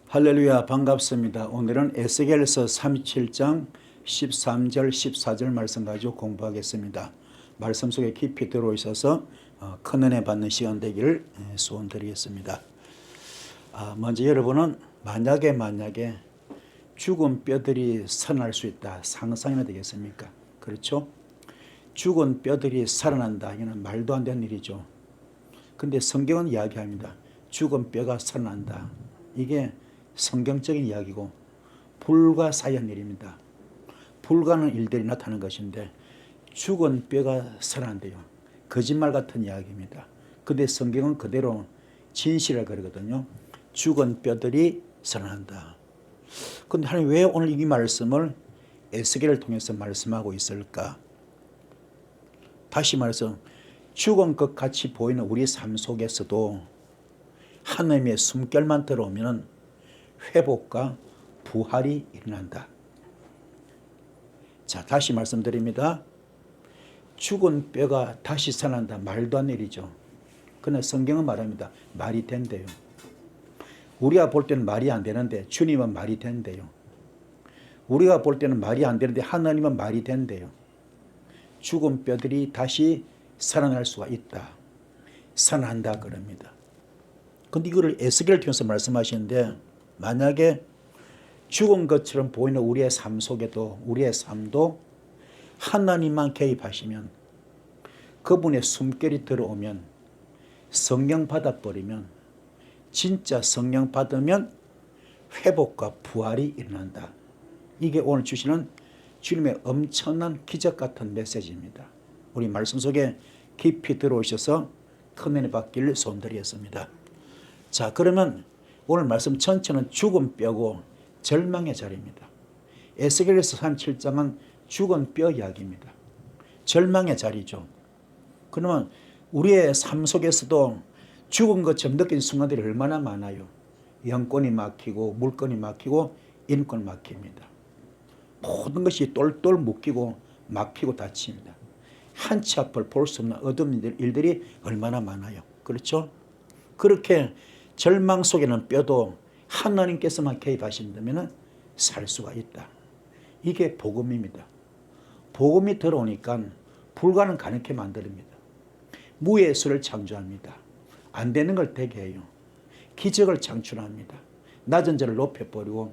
할렐루야, 반갑습니다. 오늘은 에스겔서 37장 13절 14절 말씀 가지고 공부하겠습니다. 말씀 속에 깊이 들어오셔서 큰 은혜 받는 시간 되기를 소원드리겠습니다. 먼저 여러분은 만약에 죽은 뼈들이 살아날 수 있다, 상상이나 되겠습니까? 그렇죠? 죽은 뼈들이 살아난다, 이건 말도 안 되는 일이죠. 근데 성경은 이야기합니다. 죽은 뼈가 살아난다. 이게 성경적인 이야기고 불가사의한 일입니다. 불가능한 일들이 나타나는 것인데 죽은 뼈가 살아난대요. 거짓말 같은 이야기입니다. 근데 성경은 그대로 진실을 그러거든요. 죽은 뼈들이 살아난다. 근데 하나님 왜 오늘 이 말씀을 에스겔을 통해서 말씀하고 있을까? 다시 말해서 죽은 것 같이 보이는 우리 삶 속에서도 하나님의 숨결만 들어오면 회복과 부활이 일어난다. 자, 다시 말씀드립니다. 죽은 뼈가 다시 살아난다. 말도 안 되는 일이죠. 그러나 성경은 말합니다. 말이 된대요. 우리가 볼 때는 말이 안 되는데 주님은 말이 된대요. 우리가 볼 때는 말이 안 되는데 하나님은 말이 된대요. 죽은 뼈들이 다시 살아날 수가 있다. 살아난다 그럽니다. 근데 이거를 에스겔을 통해서 말씀하시는데 만약에 죽은 것처럼 보이는 우리의 삶 속에도 우리의 삶도 하나님만 개입하시면 그분의 숨결이 들어오면 성령 받아버리면 진짜 성령 받으면 회복과 부활이 일어난다. 이게 오늘 주시는 주님의 엄청난 기적 같은 메시지입니다. 우리 말씀 속에 깊이 들어오셔서 큰 은혜 받기를 소원드리겠습니다. 자, 그러면 오늘 말씀 전체는 죽은 뼈고 절망의 자리입니다. 에스겔서 37장은 죽은 뼈 이야기입니다. 절망의 자리죠. 그러면 우리의 삶 속에서도 죽은 것처럼 느낀 순간들이 얼마나 많아요. 영권이 막히고 물건이 막히고 인권 막힙니다. 모든 것이 똘똘 묶이고 막히고 닫힙니다. 한치 앞을 볼 수 없는 어두운 일들이 얼마나 많아요. 그렇죠? 그렇게 절망 속에는 뼈도 하나님께서만 개입하신다면 살 수가 있다. 이게 복음입니다. 복음이 들어오니까 불가능 가능하게 만듭니다. 무의 수를 창조합니다. 안 되는 걸 되게 해요. 기적을 창출합니다. 낮은 자를 높여버리고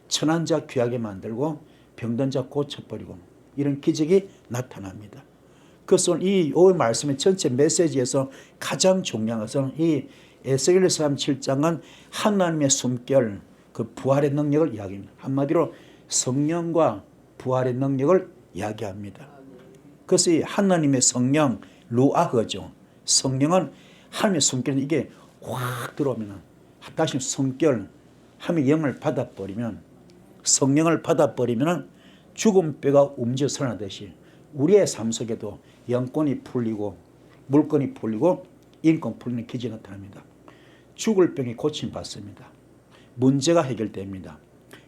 천한 자 귀하게 만들고 병든 자 고쳐버리고 이런 기적이 나타납니다. 그래서 이 말씀의 전체 메시지에서 가장 중요한 것은 이 에스겔서 37장은 하나님의 숨결, 그 부활의 능력을 이야기합니다. 한마디로 성령과 부활의 능력을 이야기합니다. 그래서 이 하나님의 성령, 루아흐죠. 성령은 하나님의 숨결, 이게 확 들어오면 다시 숨결, 하나님의 영을 받아버리면 성령을 받아버리면 죽은 뼈가 움직여 살아나듯이 우리의 삶 속에도 영권이 풀리고 물건이 풀리고 인권 풀리는 기적이 나타납니다. 죽을 병이 고침받습니다. 문제가 해결됩니다.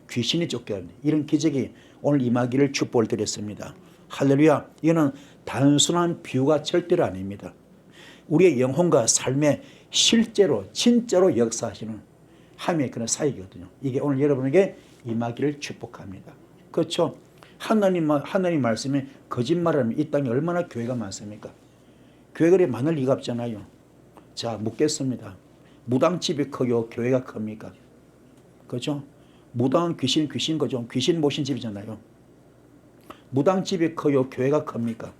귀신이 쫓겨납니다. 이런 기적이 오늘 임하기를 축복을 드렸습니다. 할렐루야. 이거는 단순한 비유가 절대로 아닙니다. 우리의 영혼과 삶에 실제로 진짜로 역사하시는 하나님의 그런 사역이거든요. 이게 오늘 여러분에게 임하기를 축복합니다. 그렇죠? 하나님 말씀에 거짓말하면 이 땅에 얼마나 교회가 많습니까? 교회가 많을 리가 없잖아요. 자, 묻겠습니다. 무당집이 커요? 교회가 큽니까? 그죠? 무당은 귀신 거죠. 귀신 모신 집이잖아요. 무당집이 커요? 교회가 큽니까?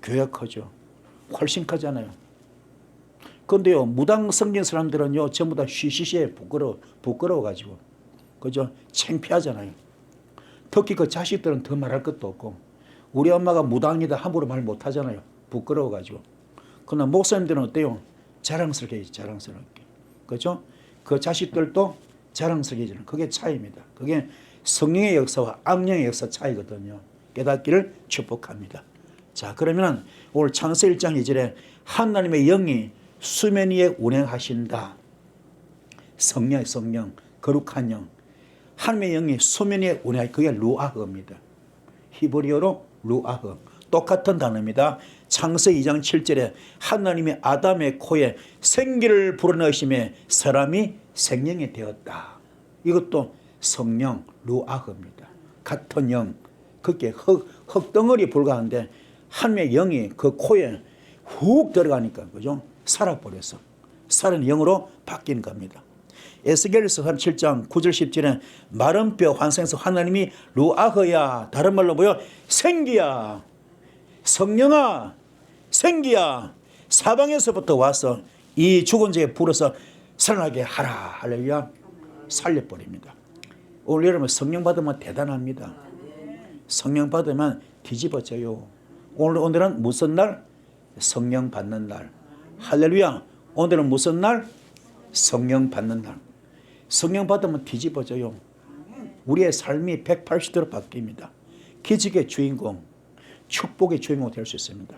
교회가 커죠. 훨씬 크잖아요. 그런데요, 무당 성경 사람들은요, 전부 다 쉬쉬쉬해 부끄러워가지고. 그죠? 창피하잖아요. 특히 그 자식들은 더 말할 것도 없고, 우리 엄마가 무당이다 함부로 말 못하잖아요. 부끄러워가지고. 그러나 목사님들은 어때요? 자랑스럽게 해야지, 자랑스럽게. 그죠? 그 자식들도 자랑스럽게 해주는 그게 차이입니다. 그게 성령의 역사와 악령의 역사 차이거든요. 깨닫기를 축복합니다. 자, 그러면 오늘 창세기 1장 2절에 하나님의 영이 수면 위에 운행하신다. 성령, 거룩한 영. 하나님의 영이 수면 위에 운행하신다. 그게 루아흐입니다. 히브리어로 루아흐. 똑같은 단어입니다. 창세기 2장 7절에 하나님이 아담의 코에 생기를 불어넣으심에 사람이 생명이 되었다. 이것도 성령 루아흐입니다. 같은 영. 그게 흙덩어리 불과한데 한 명의 영이 그 코에 훅 들어가니까 그죠? 살아버려서 살은 영으로 바뀐 겁니다. 에스겔서 37장 9절 10절에 마른 뼈 환생해서 하나님이 루아흐야, 다른 말로 뭐요? 생기야, 성령아, 생기야, 사방에서부터 와서 이 죽은 자에 불어서 살아나게 하라. 할렐루야. 살려버립니다. 오늘 여러분 성령 받으면 대단합니다. 성령 받으면 뒤집어져요. 오늘은 무슨 날? 성령 받는 날. 할렐루야. 오늘은 무슨 날? 성령 받는 날. 성령 받으면 뒤집어져요. 우리의 삶이 180도로 바뀝니다. 기적의 주인공, 축복의 주인공 될 수 있습니다.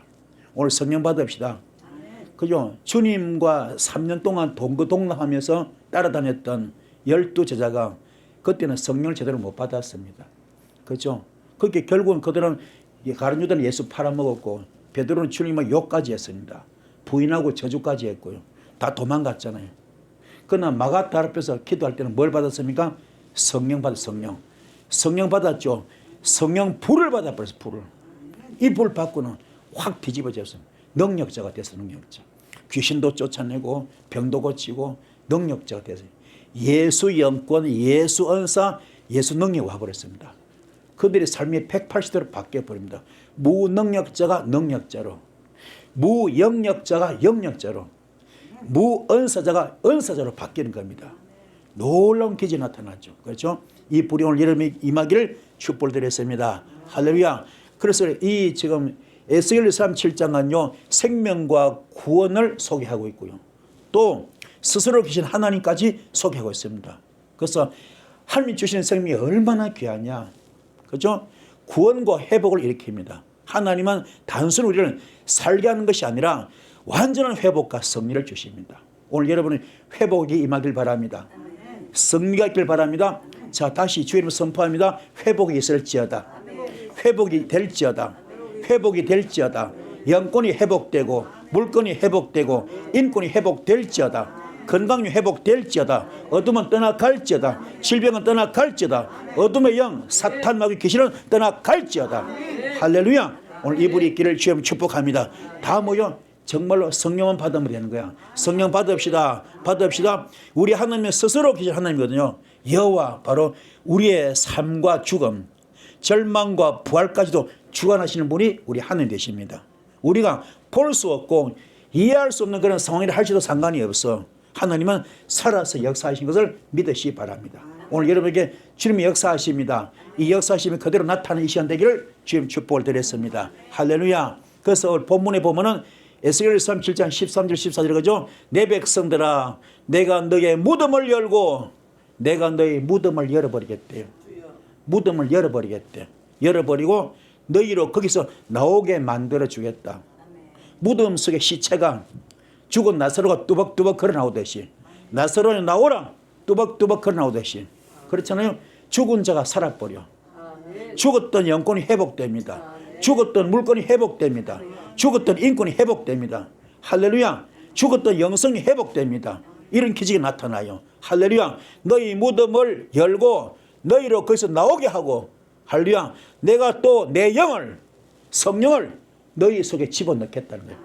오늘 성령 받읍시다. 그죠? 주님과 3년 동안 동거동락하면서 따라다녔던 12제자가 그때는 성령을 제대로 못 받았습니다. 그죠? 그렇게 결국은 그들은 가룟 유다는 예수 팔아먹었고 베드로는 주님을 욕까지 했습니다. 부인하고 저주까지 했고요. 다 도망갔잖아요. 그러나 마가다 앞에서 기도할 때는 뭘 받았습니까? 성령 받았 성령. 성령 받았죠. 성령 불을 받아버렸어요. 불을. 이 불 받고는 확 뒤집어졌어요. 능력자가 됐어요. 능력자. 귀신도 쫓아내고 병도 고치고 능력자가 됐어요. 예수 영권, 예수 은사, 예수 능력이 와버렸습니다. 그들의 삶이 180도로 바뀌어버립니다. 무능력자가 능력자로, 무영력자가 영력자로, 무은사자가 은사자로 바뀌는 겁니다. 놀라운 기적이 나타나죠. 그렇죠? 이 불이 오늘 여러분이 임하기를 축복을 드렸습니다. 할렐루야. 그래서 이 지금 에스겔 37장은요 생명과 구원을 소개하고 있고요. 또 스스로 계신 하나님까지 소개하고 있습니다. 그래서 하나님이 주시는 생명이 얼마나 귀하냐. 그렇죠? 구원과 회복을 일으킵니다. 하나님은 단순히 우리를 살게 하는 것이 아니라 완전한 회복과 승리를 주십니다. 오늘 여러분은 회복이 임하길 바랍니다. 승리가 있길 바랍니다. 자, 다시 주의 이름으로 선포합니다. 회복이 있을지어다. 회복이 될지어다. 회복이 될지어다. 영권이 회복되고 물권이 회복되고 인권이 회복될지어다. 건강이 회복될지어다. 어둠은 떠나갈지어다. 질병은 떠나갈지어다. 어둠의 영 사탄 마귀 귀신은 떠나갈지어다. 할렐루야. 오늘 이불이 있기를 주여 축복합니다. 다 모여 정말로 성령만 받으면 되는 거야. 성령 받읍시다. 받읍시다. 우리 하나님은 스스로 계신 하나님이거든요. 여호와 바로 우리의 삶과 죽음, 절망과 부활까지도 주관하시는 분이 우리 하나님 되십니다. 우리가 볼 수 없고 이해할 수 없는 그런 상황이라 할지도 상관이 없어. 하나님은 살아서 역사하신 것을 믿으시기 바랍니다. 오늘 여러분에게 주님이 역사하십니다. 이 역사하심이 그대로 나타나는 이 시간 되기를 주님 축복을 드렸습니다. 할렐루야. 그래서 오늘 본문에 보면은 에스겔 37장 13절 14절 그죠? 내 백성들아 내가 너의 무덤을 열고 내가 너의 무덤을 열어버리겠대요. 무덤을 열어버리겠대. 열어버리고 너희로 거기서 나오게 만들어 주겠다. 무덤 속에 시체가 죽은 나사로가 뚜벅뚜벅 걸어 나오듯이 나사로는 나오라 뚜벅뚜벅 걸어 나오듯이 그렇잖아요. 죽은 자가 살아버려. 죽었던 영권이 회복됩니다. 죽었던 물건이 회복됩니다. 죽었던 인권이 회복됩니다. 할렐루야. 죽었던 영성이 회복됩니다. 이런 기적이 나타나요. 할렐루야. 너희 무덤을 열고 너희로 거기서 나오게 하고 할렐루야. 내가 또 내 영을 성령을 너희 속에 집어넣겠다는 거예요.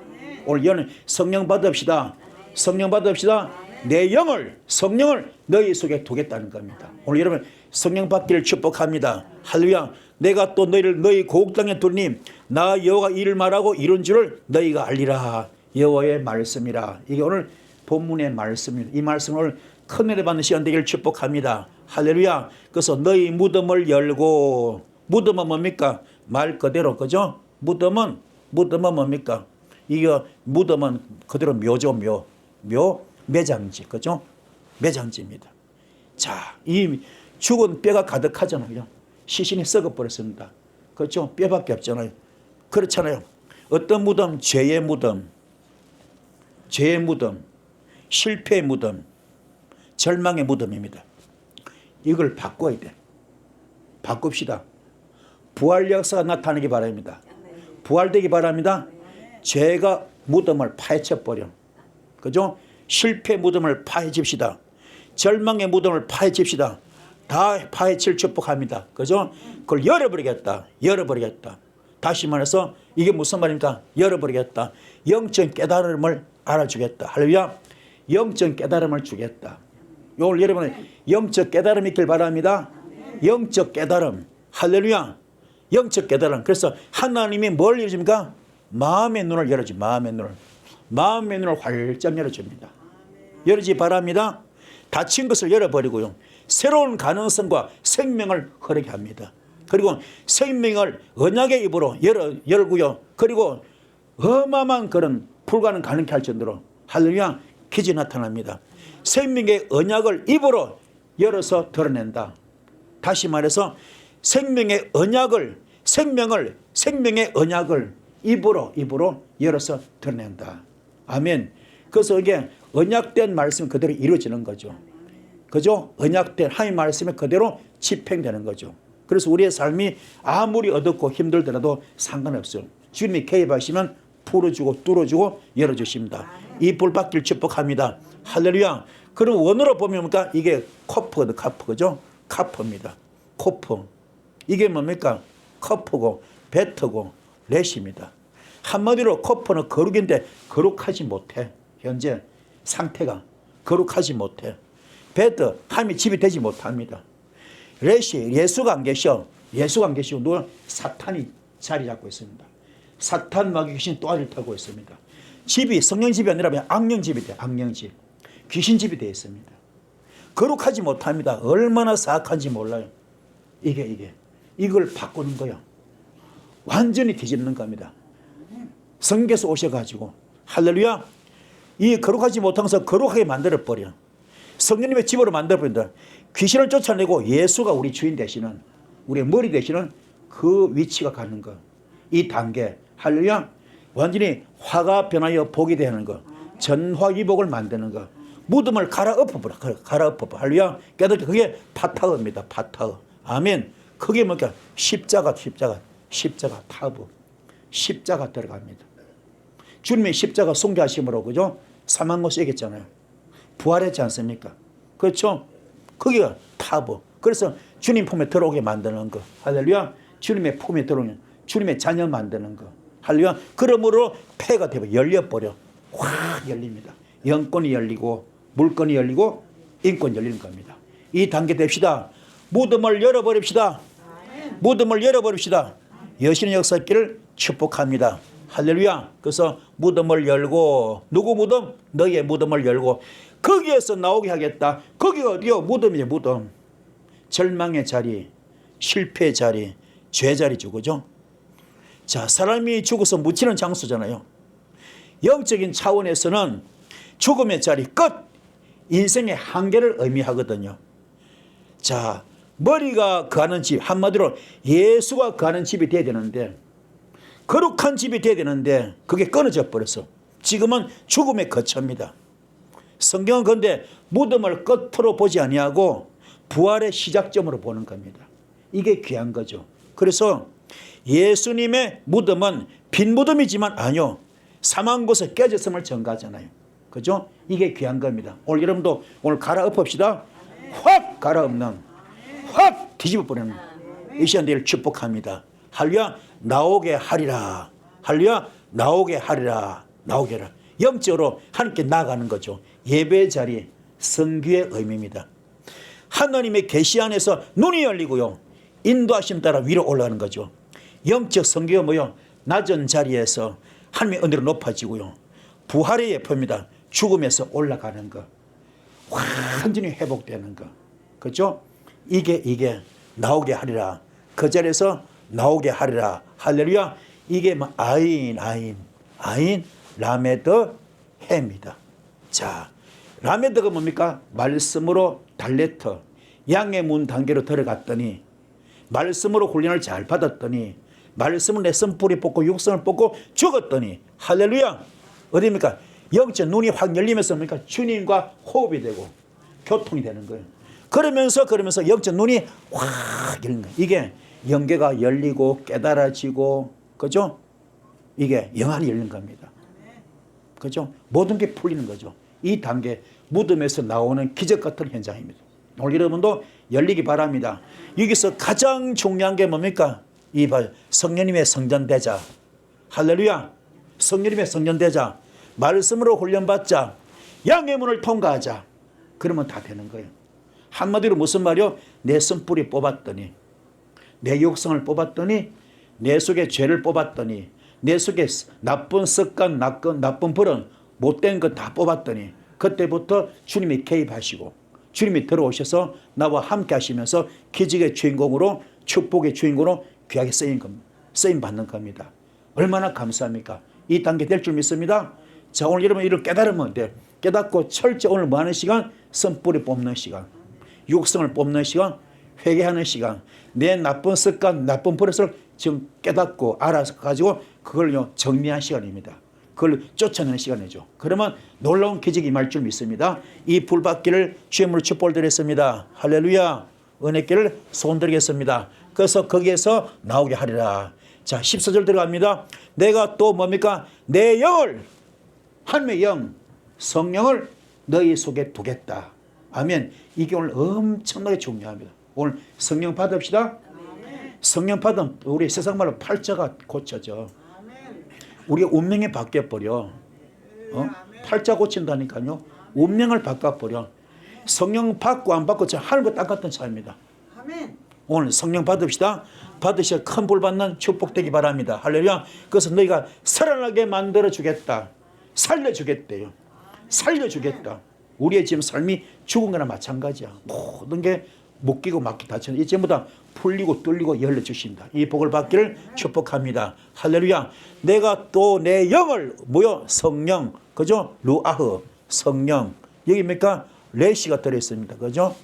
오늘 여는 성령 받읍시다. 성령 받읍시다. 내 영을 성령을 너희 속에 두겠다는 겁니다. 오늘 여러분 성령 받기를 축복합니다. 할렐루야. 내가 또 너희를 너희 고국 땅에 두니 나 여호와가 이를 말하고 이룬 줄을 너희가 알리라. 여호와의 말씀이라. 이게 오늘 본문의 말씀입니다. 이 말씀을 큰 은혜 받는 시간 되기를 축복합니다. 할렐루야. 그래서 너희 무덤을 열고 무덤은 뭡니까? 말 그대로 그죠? 무덤은 뭡니까? 이거 무덤은 그대로 묘죠. 묘 매장지 그죠? 매장지입니다. 자, 이 죽은 뼈가 가득하잖아요. 시신이 썩어버렸습니다. 그렇죠? 뼈밖에 없잖아요. 그렇잖아요. 어떤 무덤? 죄의 무덤, 실패의 무덤, 절망의 무덤입니다. 이걸 바꿔야 돼. 바꿉시다. 부활 역사가 나타나기 바랍니다. 부활되기 바랍니다. 죄가 무덤을 파헤쳐버려. 그죠? 실패 무덤을 파헤칩시다. 절망의 무덤을 파헤칩시다. 다 파헤칠 축복합니다. 그죠? 그걸 열어버리겠다. 열어버리겠다. 다시 말해서 이게 무슨 말입니까? 열어버리겠다. 영적 깨달음을 알아주겠다. 할렐루야. 영적 깨달음을 주겠다. 요걸 여러분 영적 깨달음이 있길 바랍니다. 영적 깨달음. 할렐루야. 영적 깨달음. 그래서 하나님이 뭘 열어줍니까? 마음의 눈을 열어줍니다. 마음의 눈을. 마음의 눈을 활짝 열어줍니다. 열어주기 바랍니다. 닫힌 것을 열어버리고요. 새로운 가능성과 생명을 흐르게 합니다. 그리고 생명을 언약의 입으로 열고요. 그리고 어마어마한 그런 불가능 가능케 할 정도로 할렐루야 기적이 나타납니다. 생명의 언약을 입으로 열어서 드러낸다. 다시 말해서 생명의 언약을 생명의 언약을 입으로 열어서 드러낸다. 아멘. 그래서 이게 언약된 말씀 그대로 이루어지는 거죠. 그죠? 언약된 하나님 말씀이 그대로 집행되는 거죠. 그래서 우리의 삶이 아무리 어둡고 힘들더라도 상관없어요. 주님이 개입하시면 풀어주고 뚫어주고 열어주십니다. 이 불받기를 축복합니다. 할렐루야. 그럼 원어로 보면 뭡니까? 이게 코프거든. 카프. 그죠? 카프입니다. 코프. 이게 뭡니까? 커프고 베트고 렛입니다. 한마디로 코프는 거룩인데 거룩하지 못해. 현재 상태가 거룩하지 못해. 베트 함이 집이 되지 못합니다. 렛이 예수가 안 계셔. 예수가 안 계시고 누가 사탄이 자리 잡고 있습니다. 사탄 마귀 귀신 또아리를 타고 있습니다. 집이 성령 집이 아니라 악령 집이 돼. 악령 집. 귀신 집이 되어 있습니다. 거룩하지 못합니다. 얼마나 사악한지 몰라요. 이걸 바꾸는 거야. 완전히 뒤집는 겁니다. 성경에서 오셔가지고 할렐루야. 이 거룩하지 못한 것을 거룩하게 만들어버려. 성령님의 집으로 만들어버린다. 귀신을 쫓아내고 예수가 우리 주인 되시는 우리의 머리 되시는 그 위치가 가는 거. 이 단계 할렐루야. 완전히 화가 변하여 복이 되는 거. 전화위복을 만드는 거. 무덤을 갈아엎어버려. 갈아엎어버려. 할렐루야. 깨닫게 그게 파타어입니다. 파타어. 아멘. 그게 뭐냐? 십자가 타브. 십자가 들어갑니다. 주님의 십자가 송대하심으로 그죠? 사망 것이 얘기했잖아요. 부활했지 않습니까? 그렇죠? 그게 타브. 그래서 주님 품에 들어오게 만드는 거. 할렐루야. 주님의 품에 들어오는 주님의 자녀 만드는 거. 할렐루야. 그러므로 폐가 되고 열려버려. 확 열립니다. 영권이 열리고 물권이 열리고 인권이 열리는 겁니다. 이 단계 됩시다. 무덤을 열어버립시다. 무덤을 열어버립시다. 여신의 역사길을 축복합니다. 할렐루야. 그래서 무덤을 열고 누구 무덤? 너의 무덤을 열고 거기에서 나오게 하겠다. 거기가 어디요? 무덤이죠. 무덤. 절망의 자리, 실패의 자리, 죄 자리죠. 그죠? 자, 사람이 죽어서 묻히는 장소잖아요. 영적인 차원에서는 죽음의 자리 끝. 인생의 한계를 의미하거든요. 자, 머리가 거하는 집, 한마디로 예수가 거하는 집이 돼야 되는데 거룩한 집이 돼야 되는데 그게 끊어져 버렸어. 지금은 죽음의 거처입니다. 성경은 그런데 무덤을 끝으로 보지 아니하고 부활의 시작점으로 보는 겁니다. 이게 귀한 거죠. 그래서 예수님의 무덤은 빈 무덤이지만 아니요. 사망 곳에 깨졌음을 전가하잖아요. 그죠? 이게 귀한 겁니다. 오늘 여러분도 오늘 갈아엎읍시다. 확 갈아엎는 확 뒤집어 버리는 이 시간 되기를 축복합니다. 할렐루야. 나오게 하리라. 할렐루야. 나오게 하리라. 나오게 하리라. 영적으로 하나님께 나아가는 거죠. 예배의 자리, 성귀의 의미입니다. 하나님의 계시 안에서 눈이 열리고요. 인도하심 따라 위로 올라가는 거죠. 영적 성귀가 뭐요? 낮은 자리에서 하나님의 은혜로 높아지고요. 부활의 예표입니다. 죽음에서 올라가는 거. 완전히 회복되는 거. 그렇죠? 이게 나오게 하리라. 그 자리에서 나오게 하리라. 할렐루야. 이게 뭐 아인 라메드 해입니다. 자, 라메드가 뭡니까? 말씀으로 달레트 양의 문 단계로 들어갔더니 말씀으로 훈련을 잘 받았더니 말씀을 내 선뿌리 뽑고 육성을 뽑고 죽었더니 할렐루야. 어디입니까? 영적 눈이 확 열리면서 뭡니까? 주님과 호흡이 되고 교통이 되는 거예요. 그러면서 영적 눈이 확 열리는 거예요. 이게 영계가 열리고 깨달아지고 그죠? 이게 영안이 열리는 겁니다. 그죠? 모든 게 풀리는 거죠. 이 단계 무덤에서 나오는 기적 같은 현장입니다. 오늘 여러분도 열리기 바랍니다. 여기서 가장 중요한 게 뭡니까? 이 성령님의 성전되자. 할렐루야. 성령님의 성전되자. 말씀으로 훈련받자. 양의 문을 통과하자. 그러면 다 되는 거예요. 한마디로 무슨 말이요? 내 쓴뿌리 뽑았더니, 내 욕성을 뽑았더니, 내 속에 죄를 뽑았더니, 내 속에 나쁜 습관, 나쁜 버릇, 못된 것 다 뽑았더니, 그때부터 주님이 개입하시고 주님이 들어오셔서 나와 함께 하시면서 기적의 주인공으로, 축복의 주인공으로 귀하게 쓰임 받는 겁니다. 얼마나 감사합니까? 이 단계 될 줄 믿습니다. 자, 오늘 여러분 이를 깨달으면 돼. 깨닫고 철저히 오늘 뭐 하는 시간? 쓴뿌리 뽑는 시간, 육성을 뽑는 시간, 회개하는 시간, 내 나쁜 습관, 나쁜 버릇을 지금 깨닫고 알아서 가지고 그걸 정리한 시간입니다. 그걸 쫓아내는 시간이죠. 그러면 놀라운 기적이 임할 줄 믿습니다. 이 불받기를 주님으로 축복을 드렸습니다. 할렐루야. 은혜길을 손들겠습니다. 그래서 거기에서 나오게 하리라. 자, 14절 들어갑니다. 내가 또 뭡니까? 내 영을, 하나님의 영, 성령을 너희 속에 두겠다. 아멘. 이게 오늘 엄청나게 중요합니다. 오늘 성령 받읍시다. 성령 받으면 우리 세상 말로 팔자가 고쳐져. 우리가 운명이 바뀌어버려. 팔자 고친다니까요. 운명을 바꿔버려. 성령 받고 안 받고 하늘과 땅 같은 차이입니다. 오늘 성령 받읍시다. 받으셔 큰 볼 받는 축복되기 바랍니다. 할렐루야. 그래서 너희가 살아나게 만들어주겠다. 살려주겠대요. 살려주겠다. 우리의 지금 삶이 죽은 거나 마찬가지야. 모든 게 묶이고 막히 닫혀는 이 전부 다 풀리고 뚫리고 열려주신다. 이 복을 받기를 축복합니다. 할렐루야. 내가 또 내 영을 성령, 그죠? 루아흐, 성령. 여기입니까? 레시가 들어있습니다. 그죠?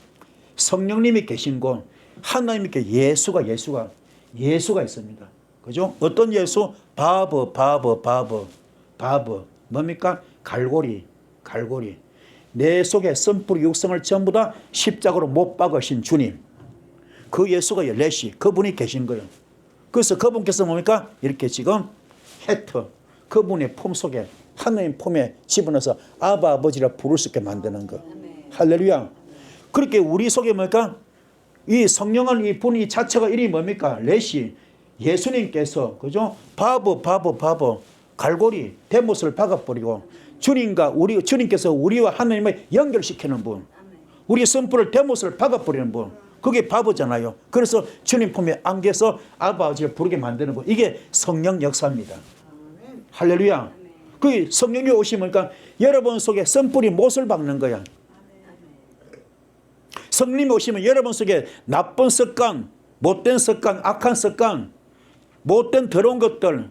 성령님이 계신 곳, 하나님께 예수가 있습니다. 그죠? 어떤 예수? 바브. 뭡니까? 갈고리. 내 속에 쓴뿌리 육성을 전부 다 십자가로 못 박으신 주님, 그 예수가 레시, 그분이 계신 거예요. 그래서 그분께서 뭡니까? 이렇게 지금 헤트, 그분의 품 속에, 하나님 품에 집어넣어서 아바 아버지라 부를 수 있게 만드는 거. 할렐루야. 그렇게 우리 속에 뭡니까? 이 성령은 이 분이 자체가 이름이 뭡니까? 레시, 예수님께서, 그죠? 바브, 갈고리, 대못을 박아버리고 주님께서 우리와 하나님을 연결시키는 분, 우리의 선불을 대못을 박아버리는 분, 그게 바보잖아요. 그래서 주님 품에 안겨서 아버지를 부르게 만드는 분, 이게 성령 역사입니다. 할렐루야. 그 성령이 오시면 여러분 속에 선불이 못을 박는 거야. 성령이 오시면 여러분 속에 나쁜 습관, 못된 습관, 악한 습관, 못된 더러운 것들,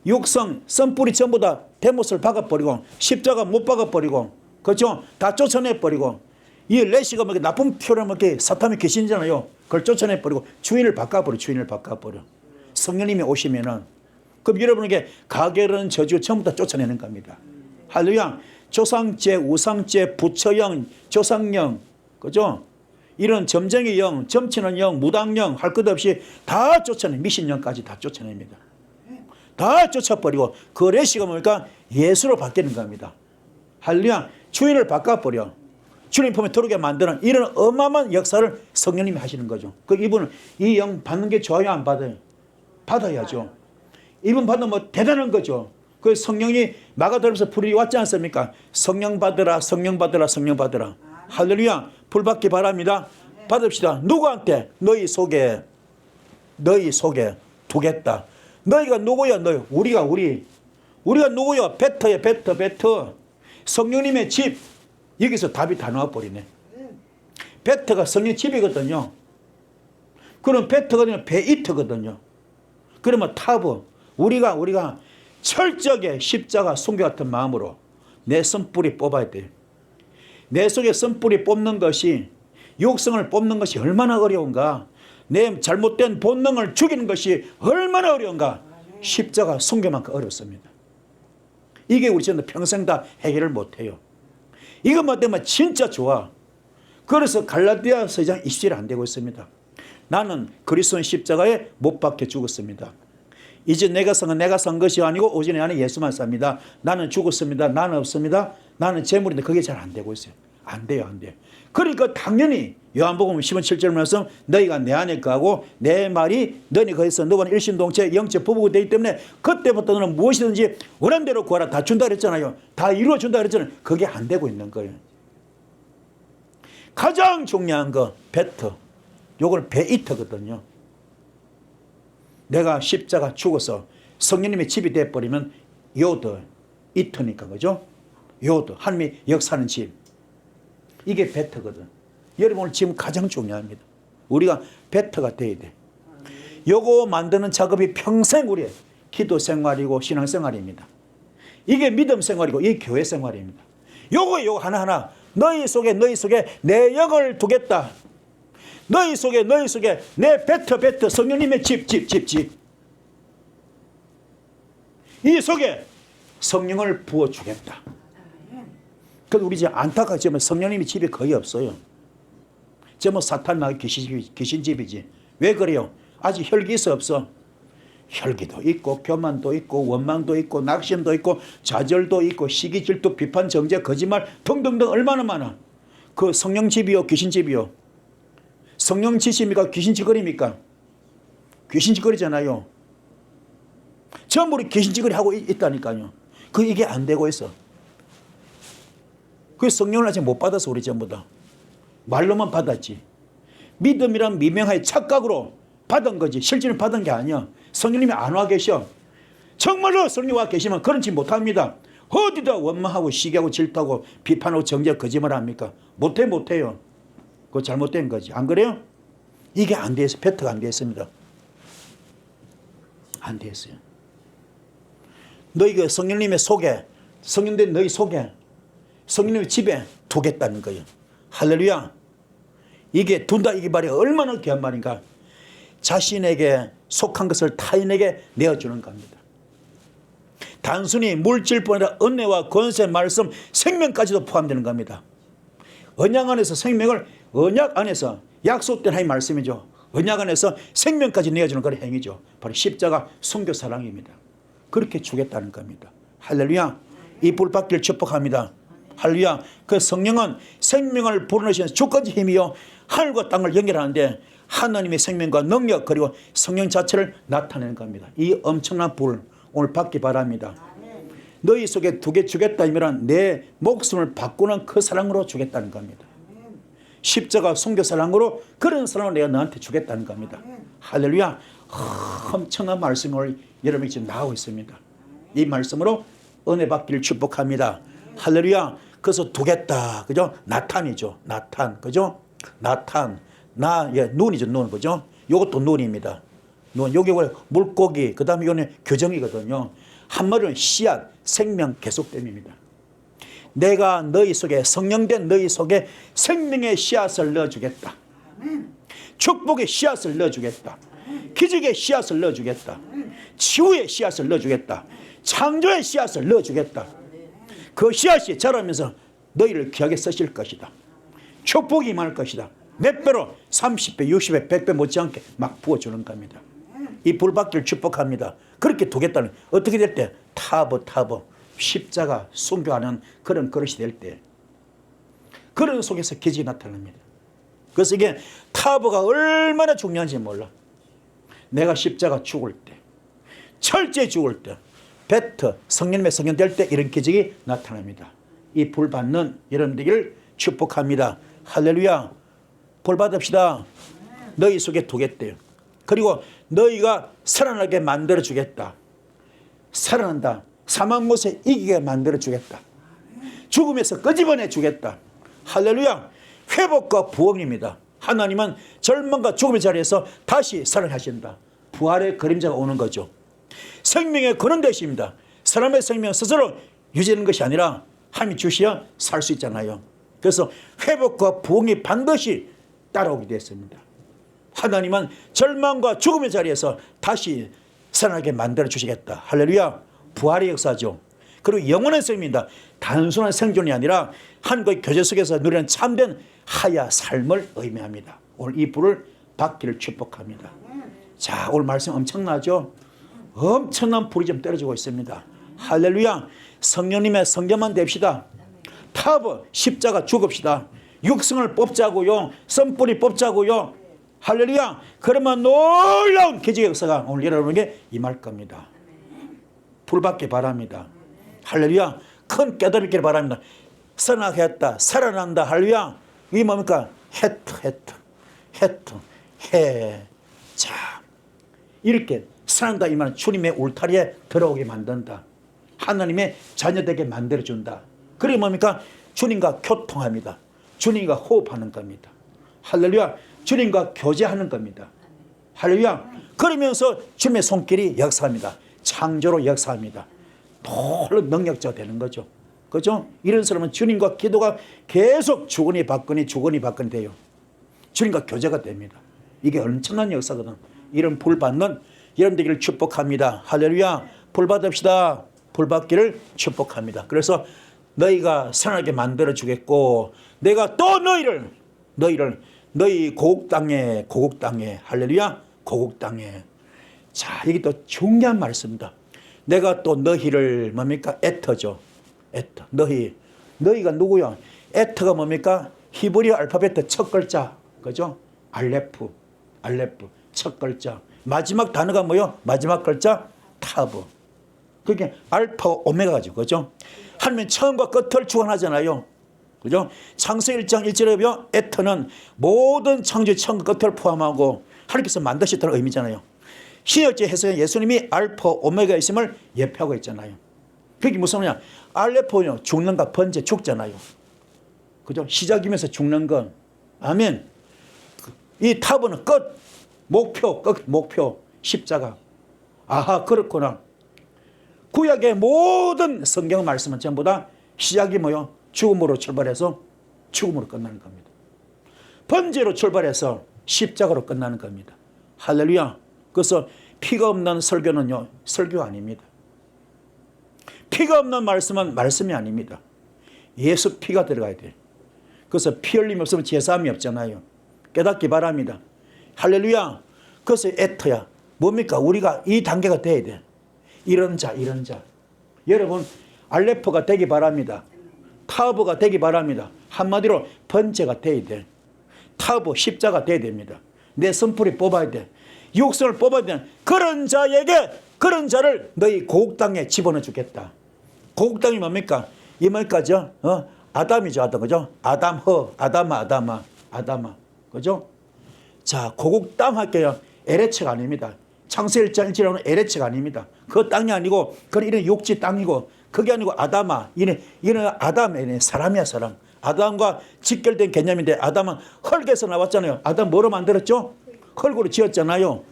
육성, 선뿌리 전부 다 대못을 박아버리고 십자가 못 박아버리고, 그렇죠? 다 쫓아내버리고, 이 레시가 나쁜 표현을 사탄이 계신잖아요. 그걸 쫓아내버리고 주인을 바꿔버려. 성령님이 오시면은, 그럼 여러분에게 가결은 저주 전부 다 쫓아내는 겁니다. 할렐루야. 조상죄, 우상죄, 부처영, 조상영, 그죠? 이런 점쟁이 영, 점치는 영, 무당영 할 것 없이 다 미신영까지 다 쫓아냅니다. 다 쫓아버리고 그 레시가 뭡니까? 예수로 바뀌는 겁니다. 할렐루야. 주인을 바꿔버려. 주님 품에 들어오게 만드는 이런 어마어마한 역사를 성령님이 하시는 거죠. 그 이분은 이 영 받는 게 좋아요, 안 받아요? 받아야죠. 이분 받으면 대단한 거죠. 그 성령이 마가다락방에서 불이 왔지 않습니까? 성령 받으라. 할렐루야. 불 받기 바랍니다. 받읍시다. 누구한테? 너희 속에 두겠다. 너희가 누구야? 우리가 누구야? 베터. 성령님의 집. 여기서 답이 다 나와버리네. 베터가 성령 집이거든요. 그럼 베터가 아니라 베이트거든요. 그러면 타브. 우리가 철저하게 십자가 순교 같은 마음으로 내 선뿌리 뽑아야 돼요. 내 속에 선뿌리 뽑는 것이, 육성을 뽑는 것이 얼마나 어려운가. 내 잘못된 본능을 죽이는 것이 얼마나 어려운가. 십자가 순교만큼 어렵습니다. 이게 우리 전부 평생 다 해결을 못해요. 이것만 되면 진짜 좋아. 그래서 갈라디아서 2장 20절이 안 되고 있습니다. 나는 그리스도의 십자가에 못 박혀 죽었습니다. 이제 내가 산 것이 아니고 오직 나는 예수만 삽니다. 나는 죽었습니다. 나는 없습니다. 나는 재물인데 그게 잘 안 되고 있어요. 안 돼요, 안 돼. 그러니까 당연히 요한복음 10장 7절 말씀 너희가 내 안에 거하고 내 말이 너희 거기서 너와는 일심동체 영적 부부가 되기 때문에 그때부터 너는 무엇이든지 원하는 대로 구하라 다 준다 그랬잖아요. 다 이루어준다 그랬잖아요. 그게 안 되고 있는 거예요. 가장 중요한 거 베터. 요걸 베이터거든요. 내가 십자가 죽어서 성령님의 집이 돼버리면 요더 이터니까 그죠? 요더 하나님의 역사하는 집. 이게 베터거든. 여러분 오늘 지금 가장 중요합니다. 우리가 베터가 돼야 돼. 요거 만드는 작업이 평생 우리의 기도 생활이고 신앙 생활입니다. 이게 믿음 생활이고 이게 교회 생활입니다. 요거 하나하나 너희 속에 내 영을 두겠다. 너희 속에 내 베터 성령님의 집. 이 속에 성령을 부어주겠다. 그래서 우리 이제 안타깝지만 성령님의 집이 거의 없어요. 저 사탄 나의 귀신 집이지. 왜 그래요? 아직 혈기 있어 없어? 혈기도 있고 교만도 있고 원망도 있고 낙심도 있고 좌절도 있고 시기 질투 비판 정죄 거짓말 등등등 얼마나 많아. 그 성령 집이요 귀신 집이요? 성령 짓입니까? 귀신 짓거리입니까? 귀신 짓거리잖아요. 전부 귀신 짓거리 하고 있다니까요. 이게 안 되고 있어. 그 성령을 아직 못 받아서 우리 전부 다. 말로만 받았지. 믿음이란 미명하에 착각으로 받은 거지. 실제로 받은 게 아니야. 성령님이 안 와 계셔. 정말로 성령이 와 계시면 그런 짓 못합니다. 어디다 원망하고 시기하고 질투하고 비판하고 정죄 거짓말 합니까? 못해요. 그거 잘못된 거지. 안 그래요? 이게 안 돼서 베터가 안 됐습니다. 안 됐어요. 너희가 성령님의 속에 성령된 너희 속에 성령님의 집에 두겠다는 거예요. 할렐루야. 이게 둔다 이게 말이 얼마나 귀한 말인가. 자신에게 속한 것을 타인에게 내어주는 겁니다. 단순히 물질뿐 아니라 은혜와 권세 말씀 생명까지도 포함되는 겁니다. 언약 안에서 생명을 언약 안에서 약속된 하나님의 말씀이죠. 언약 안에서 생명까지 내어주는 그런 행위죠. 바로 십자가 순교 사랑입니다. 그렇게 주겠다는 겁니다. 할렐루야. 이 불받기를 축복합니다. 할렐루야. 그 성령은 생명을 불어넣으시는 주까지 힘이요 하늘과 땅을 연결하는데 하나님의 생명과 능력 그리고 성령 자체를 나타내는 겁니다. 이 엄청난 불 오늘 받기 바랍니다. 너희 속에 두게 주겠다 이면 내 목숨을 바꾸는 그 사랑으로 주겠다는 겁니다. 십자가 순교 사랑으로 그런 사랑을 내가 너한테 주겠다는 겁니다. 할렐루야. 엄청난 말씀을 여러분이 지금 나오고 있습니다. 이 말씀으로 은혜 받기를 축복합니다. 할렐루야. 그래서 두겠다. 그죠? 나탄이죠. 나탄. 그죠? 나탄. 눈이죠. 눈. 그죠? 요것도 눈입니다. 눈. 요게 물고기. 그 다음에 이거는 교정이거든요. 한마디로 씨앗, 생명 계속됨입니다. 내가 너희 속에 성령된 너희 속에 생명의 씨앗을 넣어주겠다. 축복의 씨앗을 넣어주겠다. 기적의 씨앗을 넣어주겠다. 치유의 씨앗을 넣어주겠다. 창조의 씨앗을 넣어주겠다. 그 씨앗이 자라면서 너희를 귀하게 쓰실 것이다. 축복이 임할 것이다. 몇 배로 30배, 60배, 100배 못지않게 막 부어주는 겁니다. 이 불받기를 축복합니다. 그렇게 두겠다는 어떻게 될 때? 타버 십자가 순교하는 그런 그릇이 될 때 그런 속에서 기적이 나타납니다. 그래서 이게 타버가 얼마나 중요한지 몰라. 내가 십자가 죽을 때 철저히 죽을 때 베터 성령님의 성령 될 때 이런 기적이 나타납니다. 이 불 받는 여러분들을 축복합니다. 할렐루야. 불 받읍시다. 너희 속에 두겠대요. 그리고 너희가 살아나게 만들어 주겠다. 살아난다. 사망 못에 이기게 만들어 주겠다. 죽음에서 끄집어내 주겠다. 할렐루야. 회복과 부흥입니다. 하나님은 절망과 죽음의 자리에서 다시 살아나신다. 부활의 그림자가 오는 거죠. 생명의 근원 되십니다. 사람의 생명 스스로 유지되는 것이 아니라 하나님이 주셔야 살 수 있잖아요. 그래서 회복과 부흥이 반드시 따라오게 됐습니다. 하나님은 절망과 죽음의 자리에서 다시 살아나게 만들어 주시겠다. 할렐루야. 부활의 역사죠. 그리고 영원한 생명입니다. 단순한 생존이 아니라 하나님과의 교제 속에서 누리는 참된 하야 삶을 의미합니다. 오늘 이 불을 받기를 축복합니다. 자, 오늘 말씀 엄청나죠? 엄청난 불이 좀 떨어지고 있습니다. 할렐루야. 성령님의 성전만 됩시다. 타브 십자가 죽읍시다. 육성을 뽑자고요. 썸뿌리 뽑자고요. 할렐루야. 그러면 놀라운 기적의 역사가 오늘 여러분에게 임할 겁니다. 불받기 바랍니다. 할렐루야. 큰 깨달음이 있기를 바랍니다. 선악했다. 살아난다. 할렐루야. 이게 뭡니까? 해. 자, 이렇게 살아난다. 이 말은 주님의 울타리에 들어오게 만든다. 하나님의 자녀되게 만들어준다. 그게 뭡니까? 주님과 교통합니다. 주님과 호흡하는 겁니다. 할렐루야. 주님과 교제하는 겁니다. 할렐루야. 그러면서 주님의 손길이 역사합니다. 창조로 역사합니다. 놀라운 능력자가 되는 거죠. 그죠? 이런 사람은 주님과 기도가 계속 주거니 받거니 돼요. 주님과 교제가 됩니다. 이게 엄청난 역사거든. 이런 불 받는 여러분들을 축복합니다. 할렐루야. 불 받읍시다. 불 받기를 축복합니다. 그래서 너희가 살아나게 만들어 주겠고 내가 또 너희 고국 땅에 할렐루야. 고국 땅에. 자, 이게 또 중요한 말씀입니다. 내가 또 너희를 뭡니까? 에터죠. 에터. 너희가 누구야? 에터가 뭡니까? 히브리 알파벳 첫 글자. 그죠? 알레프. 첫 글자. 마지막 단어가 뭐요? 마지막 글자 타브. 그게 알파 오메가죠. 그죠? 하나님은 처음과 끝을 주관하잖아요. 그죠? 창세기 1장 1절에 보면 에터는 모든 창조의 처음과 끝을 포함하고 하나님께서 만드셨다는 의미잖아요. 신약제 해석에 예수님이 알파 오메가 있음을 예표하고 있잖아요. 그게 무슨 말이냐? 알레포요. 죽는 것, 번제, 죽잖아요. 그죠? 시작이면서 죽는 것. 아멘. 이 타브는 끝. 목표. 십자가. 아하, 그렇구나. 구약의 모든 성경 말씀은 전부 다 시작이 뭐요? 죽음으로 출발해서 죽음으로 끝나는 겁니다. 번제로 출발해서 십자가로 끝나는 겁니다. 할렐루야. 그래서 피가 없는 설교는요, 설교 아닙니다. 피가 없는 말씀은 말씀이 아닙니다. 예수 피가 들어가야 돼요. 그래서 피 흘림 없으면 제사함이 없잖아요. 깨닫기 바랍니다. 할렐루야. 그래서 에터야. 뭡니까? 우리가 이 단계가 돼야 돼. 이런 자. 여러분, 알레프가 되기 바랍니다. 타브가 되기 바랍니다. 한마디로 번제가 돼야 돼. 타브, 십자가 돼야 됩니다. 내 선풀이 뽑아야 돼. 육성을 뽑아야 돼. 그런 자를 너희 고국 땅에 집어넣어 주겠다. 고국 땅이 뭡니까? 이 말까지요? 아담이죠, 아담. 그죠? 아담아. 그죠? 자, 고국 땅 할게요. 에레츠가 아닙니다. 창세기 1장 1절에는 에레츠가 아닙니다. 그 땅이 아니고, 그건 이런 육지 땅이고, 그게 아니고 아담아. 이는 아담, 사람이야, 사람. 아담과 직결된 개념인데, 아담은 흙에서 나왔잖아요. 아담 뭐로 만들었죠? 흙으로 지었잖아요.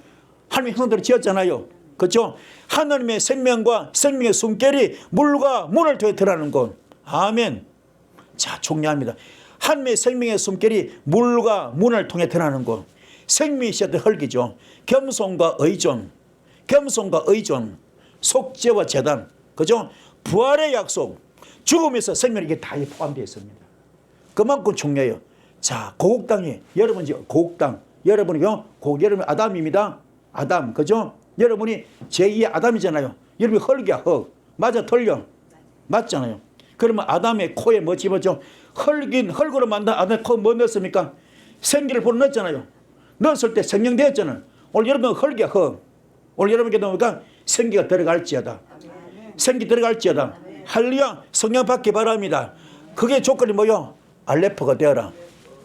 하나님의 형상대로 지었잖아요. 그렇죠? 하나님의 생명과 생명의 숨결이 물과 문을 통해 드러나는 것. 아멘. 자, 중요합니다. 하나님의 생명의 숨결이 물과 문을 통해 드러나는 것. 생명이 시작된 흙이죠. 겸손과 의존, 속죄와 재단, 그죠? 부활의 약속, 죽음에서 생명, 이게 다 포함되어 있습니다. 그만큼 중요해요. 자, 고국 땅이, 여러분 이제 고국 땅, 여러분이요, 여러분 아담입니다. 아담, 그죠? 여러분이 제2의 아담이잖아요. 여러분이 흙이야, 흙. 맞아, 틀려. 맞잖아요. 그러면 아담의 코에 뭐 집어죠? 흙으로 만든 아담의 코에 뭐 넣었습니까? 생기를 불어넣었잖아요. 넣었을 때 생명되었잖아요. 오늘 여러분 흙이야, 흙. 오늘 여러분께 넣으니까 생기가 들어갈지어다. 생기 들어갈지어다. 할렐루야. 성령 받기 바랍니다. 그게 조건이 뭐요? 알레프가 되어라.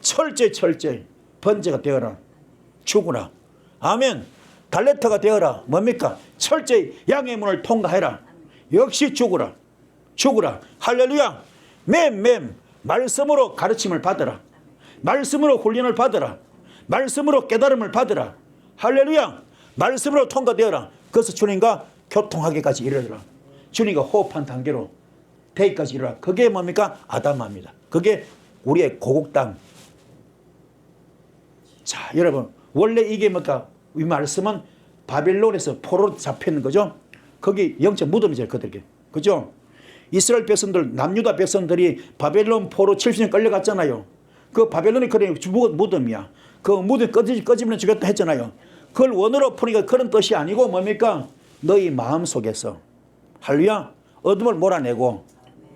철저히 번제가 되어라. 죽으라. 아멘. 달레터가 되어라. 뭡니까? 철저히 양의 문을 통과해라. 역시 죽으라. 할렐루야. 말씀으로 가르침을 받으라. 말씀으로 훈련을 받으라. 말씀으로 깨달음을 받으라. 할렐루야. 말씀으로 통과되어라. 그래서 주님과 교통하기까지 이르라. 주님과 호흡한 단계로 되기까지 이르라. 그게 뭡니까? 아담아입니다. 그게 우리의 고국 땅. 자, 여러분, 원래 이게 뭡니까? 이 말씀은 바벨론에서 포로로 잡혀있는 거죠. 거기 영적 무덤이죠, 그들에게. 그죠? 이스라엘 백성들, 남유다 백성들이 바벨론 포로 70년 끌려갔잖아요. 그 바벨론이 그래 무덤이야. 그 무덤 꺼지면 죽였다 했잖아요. 그걸 원어로 푸니까 그런 뜻이 아니고 뭡니까? 너희 마음 속에서 할렐루야 어둠을 몰아내고,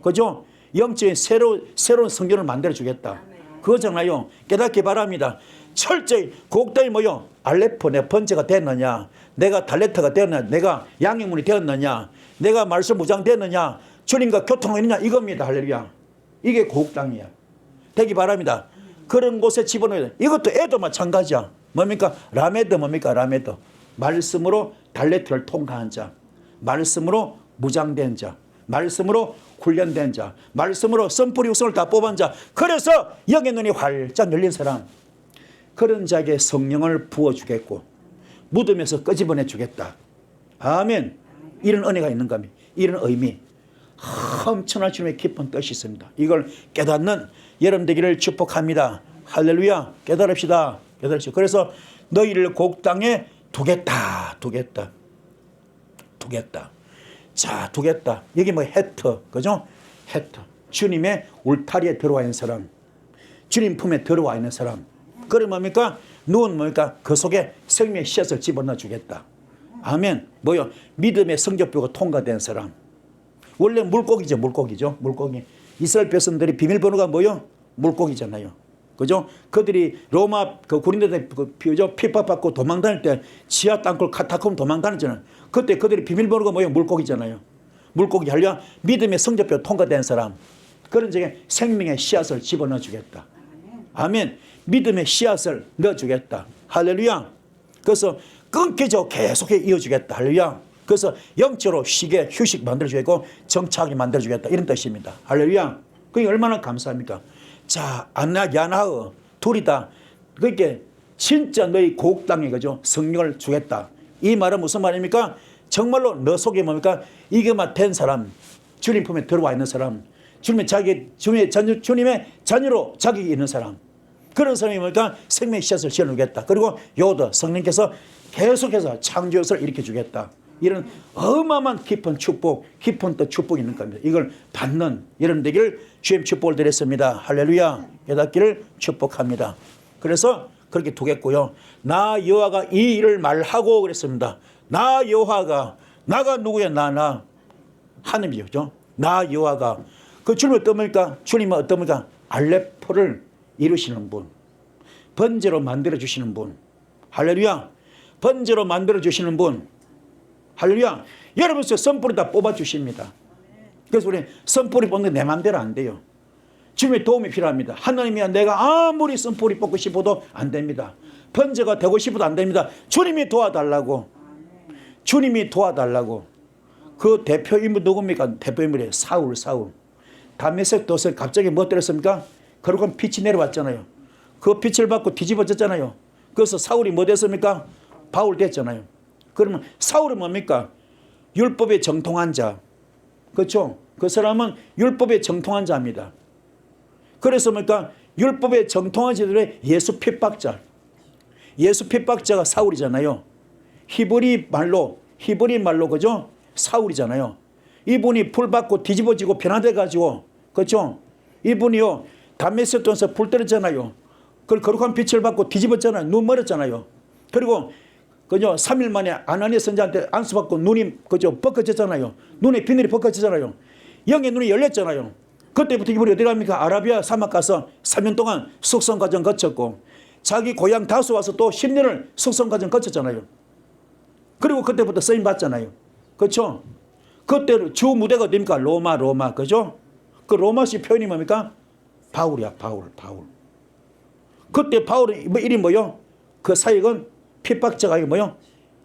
그죠? 영적인 새로운 성전을 만들어 주겠다. 그거잖아요. 깨닫기 바랍니다. 철저히 곡당이 뭐요? 알레포 내 번제가 됐느냐, 내가 달레트가 되었느냐, 내가 양형문이 되었느냐, 내가 말씀 무장되었느냐, 주님과 교통하고 있느냐, 이겁니다. 할렐루야. 이게 곡당이야. 되기 바랍니다. 그런 곳에 집어넣어야 돼. 이것도 애도 마찬가지야. 뭡니까? 라메드 뭡니까? 라메드. 말씀으로 달레트를 통과한 자, 말씀으로 무장된 자, 말씀으로 훈련된 자, 말씀으로 선뿌리 육성을 다 뽑은 자, 그래서 영의 눈이 활짝 열린 사람, 그런 자에게 성령을 부어주겠고 무덤에서 끄집어내주겠다. 아멘. 이런 은혜가 있는 겁니다. 이런 의미, 엄청난 주님의 깊은 뜻이 있습니다. 이걸 깨닫는 여러분 되기를 축복합니다. 할렐루야. 깨달읍시다. 깨달읍시다. 그래서 너희를 곡당에 두겠다. 두겠다. 두겠다. 자, 두겠다. 여기 뭐 헤터, 그죠? 헤터. 주님의 울타리에 들어와 있는 사람, 주님 품에 들어와 있는 사람. 그럼 뭡니까? 누군 뭡니까? 그 속에 생명의 씨앗을 집어넣어 주겠다. 아멘. 뭐요? 믿음의 성적표가 통과된 사람. 원래 물고기죠. 물고기죠. 물고기. 이스라엘 백성들이 비밀번호가 뭐요? 물고기잖아요. 그죠? 그들이 로마 그 군인들한테 핍박받고 도망 다닐 때 지하 땅굴 카타콤 도망 다녔잖아요. 그때 그들이 비밀번호가 뭐예요? 물고기잖아요. 물고기 하려 믿음의 성적표 통과된 사람. 그런 적에 생명의 씨앗을 집어넣어 주겠다. 아멘. 믿음의 씨앗을 넣어주겠다. 할렐루야. 그래서 끊기죠. 계속해 이어주겠다. 할렐루야. 그래서 영적으로 쉬게 휴식 만들어주겠고 정착하게 만들어주겠다. 이런 뜻입니다. 할렐루야. 그게 얼마나 감사합니까? 자, 안나 야나흐 둘이 다 그렇게 진짜 너희 곡당에 그죠? 성령을 주겠다. 이 말은 무슨 말입니까? 정말로 너 속에 뭡니까? 이게만 된 사람, 주님 품에 들어와 있는 사람, 주님의 자녀로 자격이 있는 사람, 그런 사람이 뭡니까? 생명의 씨앗을 지어주겠다. 그리고 요도 성령께서 계속해서 창조를 일으켜주겠다. 이런 어마어마한 깊은 축복, 깊은 또 축복이 있는 겁니다. 이걸 받는 여러분 되기를 주님 축복을 드렸습니다. 할렐루야. 깨닫기를 축복합니다. 그래서 그렇게 두겠고요. 나 여호와가 이 일을 말하고 그랬습니다. 나 여호와가, 나가 누구야? 나 하나님이죠. 나 여호와가. 그 주님은 어떻습니까? 주님은 어떻습니까? 알레포를 이루시는 분, 번제로 만들어 주시는 분. 할렐루야. 번제로 만들어 주시는 분. 할렐루야. 여러분께서 선뿌리 다 뽑아 주십니다. 그래서 우리 선뿌리 뽑는 내 마음대로 안 돼요. 주님의 도움이 필요합니다. 하나님이야 내가 아무리 선뿌리 뽑고 싶어도 안 됩니다. 번제가 되고 싶어도 안 됩니다. 주님이 도와달라고. 주님이 도와달라고. 그 대표 인물 누굽니까? 대표 인물이 사울. 다메섹 도시에 갑자기 뭐 때렸습니까? 그러고 빛이 내려왔잖아요. 그 빛을 받고 뒤집어졌잖아요. 그래서 사울이 뭐 됐습니까? 바울 됐잖아요. 그러면 사울은 뭡니까? 율법에 정통한 자. 그렇죠? 그 사람은 율법에 정통한 자입니다. 그래서 뭡니까? 율법에 정통한 자들의 예수 핍박자. 예수 핍박자가 사울이잖아요. 히브리 말로 그죠? 사울이잖아요. 이분이 불 받고 뒤집어지고 변화돼 가지고, 그렇죠? 이분이요 담메섹 돈에서 불 떨어졌잖아요. 그걸 거룩한 빛을 받고 뒤집었잖아요. 눈 멀었잖아요. 그리고 그죠? 3일 만에 아나니아 선지자한테 안수받고 눈이 그죠? 벗겨졌잖아요. 눈에 비늘이 벗겨졌잖아요. 영의 눈이 열렸잖아요. 그때부터 이분이 어디 갑니까? 아라비아 사막 가서 3년 동안 숙성 과정 거쳤고, 자기 고향 다수 와서 또 10년을 숙성 과정 거쳤잖아요. 그리고 그때부터 쓰임 받잖아요. 그렇죠? 그때 주 무대가 어딥니까? 로마. 그죠? 그 로마식 표현이 뭡니까? 바울이야. 바울. 그때 바울의 이름이 뭐요? 그 사역은 핍박자가 뭐요?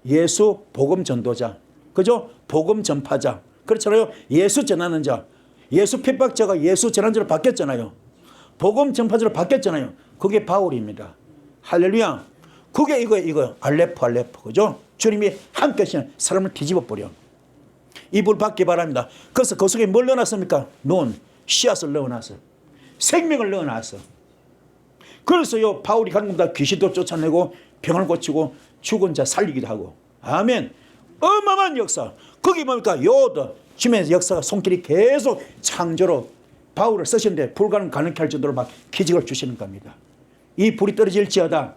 예수 복음 전도자. 그죠? 복음 전파자. 그렇잖아요. 예수 전하는 자. 예수 핍박자가 예수 전하는 자로 바뀌었잖아요. 복음 전파자로 바뀌었잖아요. 그게 바울입니다. 할렐루야. 그게 이거요. 알레포. 그죠? 주님이 함께 하시는 사람을 뒤집어 버려. 이불 받기 바랍니다. 그래서 그 속에 뭘 넣어놨습니까? 눈, 씨앗을 넣어놨어. 생명을 넣어놨어. 그래서요 바울이 가는 겁니다. 귀신도 쫓아내고 병을 고치고 죽은 자 살리기도 하고. 아멘. 어마어마한 역사. 그게 뭡니까? 요도 주님의 역사가 손길이 계속 창조로 바울을 쓰시는데 불가능 가능케 할 정도로 막 기적을 주시는 겁니다. 이 불이 떨어질지어다.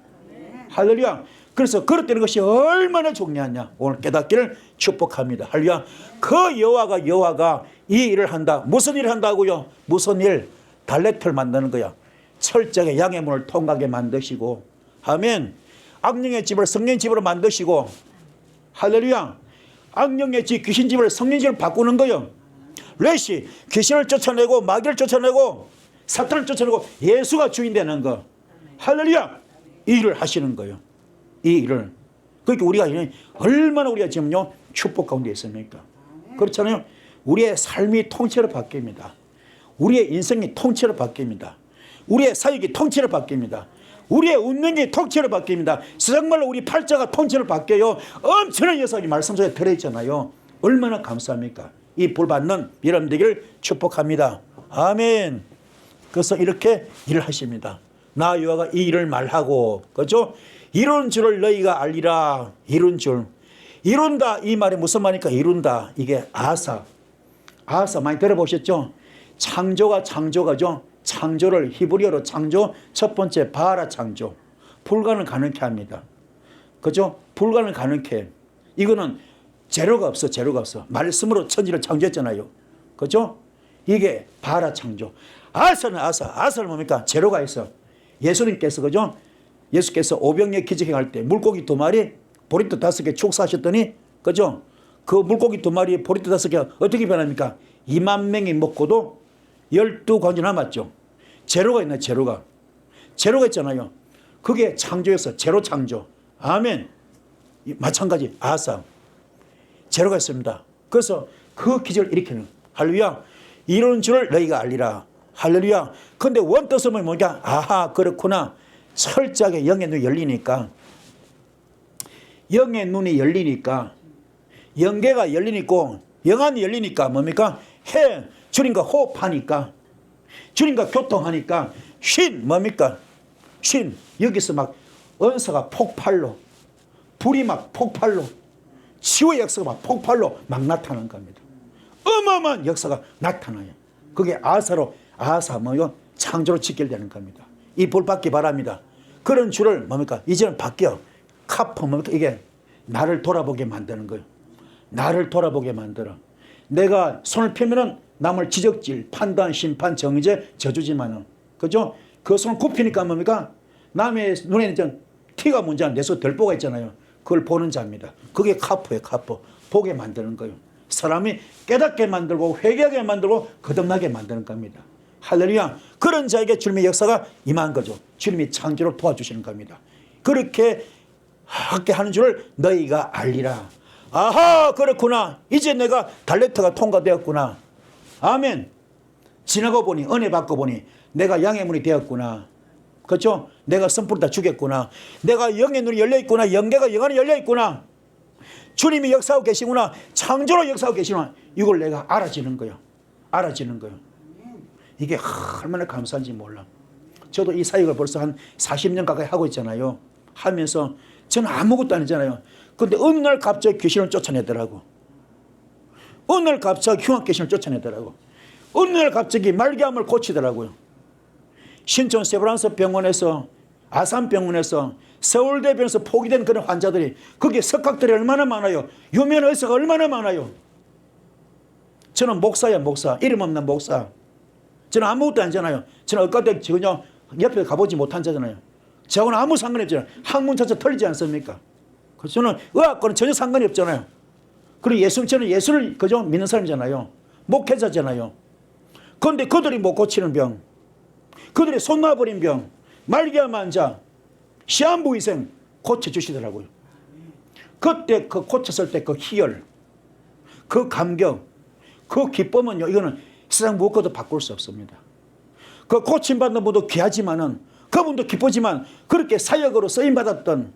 할렐루야. 그래서 그릇되는 것이 얼마나 중요하냐. 오늘 깨닫기를 축복합니다. 할렐루야. 그 여호와가 이 일을 한다. 무슨 일을 한다고요? 무슨 일? 달레트를 만드는 거야. 철저하게 양의 문을 통하게 만드시고, 아멘. 악령의 집을 성령의 집으로 만드시고, 할렐루야. 악령의 집, 귀신 집을 성령 집으로 바꾸는 거예요. 렛이 귀신을 쫓아내고 마귀를 쫓아내고 사탄을 쫓아내고 예수가 주인 되는 거. 할렐루야. 이 일을 하시는 거예요. 이 일을. 그러니까 우리가 얼마나 우리가 지금요 축복 가운데 있습니까? 그렇잖아요. 우리의 삶이 통째로 바뀝니다. 우리의 인생이 통째로 바뀝니다. 우리의 사역이 통째로 바뀝니다. 우리의 운명이 통째로 바뀝니다. 정말로 우리 팔자가 통째로 바뀌어요. 엄청난 역사가 말씀 속에 들어있잖아요. 얼마나 감사합니까? 이 볼 받는 여러분 되기를 축복합니다. 아멘. 그래서 이렇게 일을 하십니다. 나 여호와가 이 일을 말하고, 그죠? 이룬 줄을 너희가 알리라. 이룬 줄. 이룬다. 이 말이 무슨 말입니까? 이룬다. 이게 아사 많이 들어보셨죠? 창조가죠. 창조를 히브리어로 창조, 첫 번째 바라 창조. 불가능을 가능케 합니다. 그죠? 불가능을 가능케. 이거는 재료가 없어. 말씀으로 천지를 창조했잖아요. 그죠? 이게 바라 창조. 아사는 아사는 뭡니까? 재료가 있어. 예수님께서, 그죠? 예수께서 오병이어 기적행할 때 물고기 2마리, 보리떡 5개 축사하셨더니, 그죠? 그 물고기 2마리, 보리떡 5개 어떻게 변합니까? 2만 명이 먹고도 12관주 남았죠. 재료가 있나요? 재료가 있잖아요. 그게 창조였어. 재료 창조. 아멘. 마찬가지 아사. 재료가 있습니다. 그래서 그 기적을 일으키는, 할렐루야. 이런 줄을 너희가 알리라. 할렐루야. 근데 원뜻은 뭐냐? 아하, 그렇구나. 철저하게 영의 눈이 열리니까, 영계가 열리니까, 영안이 열리니까 뭡니까? 주님과 호흡하니까, 주님과 교통하니까, 뭡니까? 여기서 막 은사가 폭발로, 불이 막 폭발로, 치유의 역사가 막 폭발로 막 나타나는 겁니다. 어마어마한 역사가 나타나요. 그게 창조로 직결되는 겁니다. 이 볼 받기 바랍니다. 그런 줄을 뭡니까? 이제는 바뀌어. 카퍼 뭡니까? 이게 나를 돌아보게 만드는 거예요. 나를 돌아보게 만들어. 내가 손을 펴면은 남을 지적질, 판단, 심판, 정죄, 저주지만은, 그죠? 그 손을 굽히니까 뭡니까? 남의 눈에는 티가 문제는 내 손 덜보가 있잖아요. 그걸 보는 자입니다. 그게 카퍼예요. 카퍼. 보게 만드는 거예요. 사람이 깨닫게 만들고 회개하게 만들고 거듭나게 만드는 겁니다. 할렐루야. 그런 자에게 주님의 역사가 임한 거죠. 주님이 창조를 도와주시는 겁니다. 그렇게 하게 하는 줄을 너희가 알리라. 아하, 그렇구나. 이제 내가 달레트가 통과되었구나. 아멘. 지나고 보니, 은혜 받고 보니 내가 양의 문이 되었구나. 그렇죠? 내가 선풀을 다 주겠구나. 내가 영의 눈이 열려있구나. 영계가 영안이 열려있구나. 주님이 역사하고 계시구나. 창조로 역사하고 계시구나. 이걸 내가 알아지는 거예요. 이게 얼마나 감사한지 몰라. 저도 이 사역을 벌써 한 40년 가까이 하고 있잖아요. 하면서 저는 아무것도 아니잖아요. 근데 어느 날 갑자기 귀신을 쫓아내더라고. 어느 날 갑자기 흉악 귀신을 쫓아내더라고. 어느 날 갑자기 말기암을 고치더라고요. 신촌 세브란스 병원에서, 아산병원에서, 서울대병원에서 포기된 그런 환자들이, 거기에 석학들이 얼마나 많아요. 유명한 의사가 얼마나 많아요. 저는 목사야, 목사. 이름 없는 목사. 저는 아무것도 아니잖아요. 저는 의과대 지금 옆에 가보지 못한 자잖아요. 저하고는 아무 상관이 없잖아요. 학문 자체 틀리지 않습니까? 그래서 저는 의학과는 전혀 상관이 없잖아요. 그리고 저는 예수를 그저 믿는 사람이잖아요. 목회자잖아요. 그런데 그들이 못 고치는 병, 그들이 손 놔버린 병, 말기암 환자, 시한부위생 고쳐주시더라고요. 그때 그 고쳤을 때 그 희열, 그 감격, 그 기쁨은요, 이거는 세상 무엇과도 바꿀 수 없습니다. 그 고침받는 분도 귀하지만은, 그분도 기쁘지만, 그렇게 사역으로 쓰임받았던,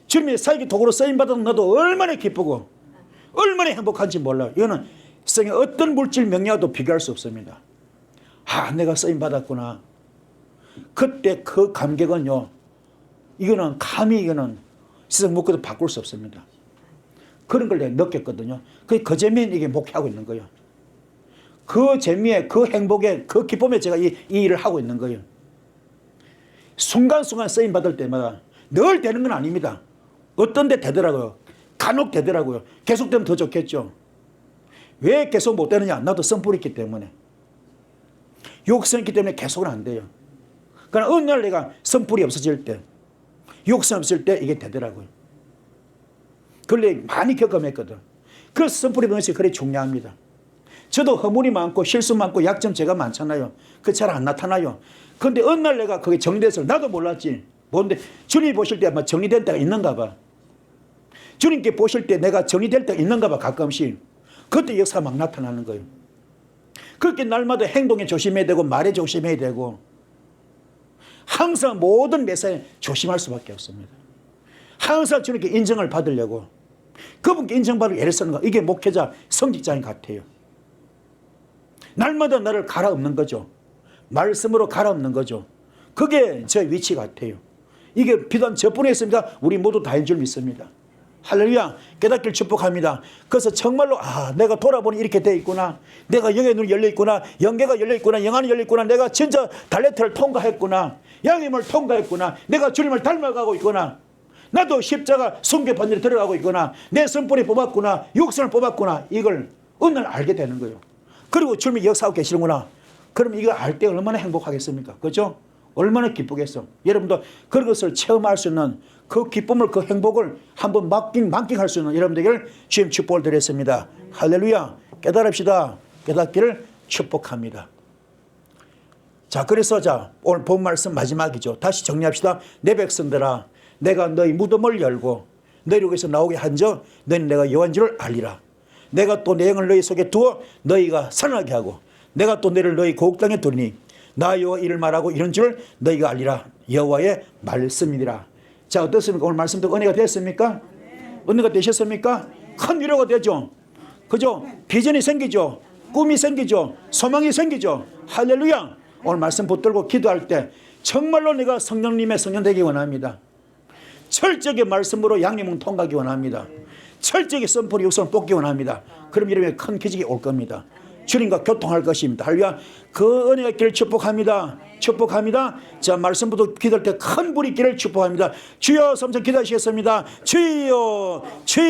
주님의 사역의 도구로 쓰임받았던 너도 얼마나 기쁘고 얼마나 행복한지 몰라요. 이거는 세상에 어떤 물질 명예와도 비교할 수 없습니다. 내가 쓰임받았구나. 그때 그 감격은요, 이거는 세상 무엇과도 바꿀 수 없습니다. 그런 걸 내가 느꼈거든요. 그 재미에 이게 목회하고 있는 거예요. 그 재미에, 그 행복에, 그 기쁨에 제가 이 일을 하고 있는 거예요. 순간순간 쓰임받을 때마다 늘 되는 건 아닙니다. 어떤 데 되더라고요. 간혹 되더라고요. 계속되면 더 좋겠죠. 왜 계속 못 되느냐? 나도 선풀이 있기 때문에. 욕성 있기 때문에 계속은 안 돼요. 그러나 어느 날 내가 선풀이 없어질 때, 욕성 없을 때 이게 되더라고요. 그걸 많이 경험했거든. 그래서 선풀이 보는 것이 그래 중요합니다. 저도 허물이 많고 실수 많고 약점 제가 많잖아요. 그 잘 안 나타나요. 그런데 어느 날 내가 그게 정리돼서 나도 몰랐지. 뭔데 주님이 보실 때 아마 정리된 때가 있는가 봐. 주님께 보실 때 내가 정리될 때가 있는가 봐 가끔씩. 그때 역사가 막 나타나는 거예요. 그렇게 날마다 행동에 조심해야 되고 말에 조심해야 되고 항상 모든 매사에 조심할 수밖에 없습니다. 항상 주님께 인정을 받으려고 그분께 인정받을 애를 쓰는 거 이게 목회자 성직자인 같아요. 날마다 나를 갈아엎는 거죠. 말씀으로 갈아엎는 거죠. 그게 제 위치 같아요. 이게 비단 저뿐에 있습니까? 우리 모두 다인 줄 믿습니다. 할렐루야. 깨닫기를 축복합니다. 그래서 정말로 내가 돌아보니 이렇게 돼 있구나. 내가 영의 눈이 열려 있구나. 영계가 열려 있구나. 영안이 열려 있구나. 내가 진짜 달레트를 통과했구나. 양임을 통과했구나. 내가 주님을 닮아가고 있구나. 나도 십자가 순교받는 데 들어가고 있구나. 내 선불이 뽑았구나. 육선을 뽑았구나. 이걸 어느 날 알게 되는 거예요. 그리고 주님이 역사하고 계시는구나. 그럼 이거 알 때 얼마나 행복하겠습니까? 그렇죠? 얼마나 기쁘겠어. 여러분도 그런 것을 체험할 수 있는 그 기쁨을 그 행복을 한번 만끽할 수 있는 여러분들에게 주님 축복을 드렸습니다. 할렐루야. 깨달읍시다. 깨닫기를 축복합니다. 자, 그래서 오늘 본 말씀 마지막이죠. 다시 정리합시다. 내 백성들아, 내가 너희 무덤을 열고 너희를 위해서 나오게 한적 너희는 내가 여호와인 줄 알리라. 내가 또 내 영을 너희 속에 두어 너희가 살아나게 하고 내가 또 너희를 너희 고국 땅에 두리니 나 여호와 이를 말하고 이런 줄 너희가 알리라. 여호와의 말씀이니라. 자, 어떻습니까? 오늘 말씀 듣고 은혜가 됐습니까? 은혜가 되셨습니까? 큰 위로가 되죠. 그죠? 비전이 생기죠. 꿈이 생기죠. 소망이 생기죠. 할렐루야. 오늘 말씀 붙들고 기도할 때 정말로 내가 성령님의 성령 되기 원합니다. 철저하게 말씀으로 양림을 통과하기 원합니다. 철저하게 선포리 육성을 뽑기 원합니다. 그럼 이름에 큰 기적이 올 겁니다. 주님과 교통할 것입니다. 할렐루야. 그 은혜가 있기를 축복합니다. 축복합니다. 자, 말씀부터 기도할 때 큰 불이 있기를 축복합니다. 주여 삼천 기도하시겠습니다. 주여 주여.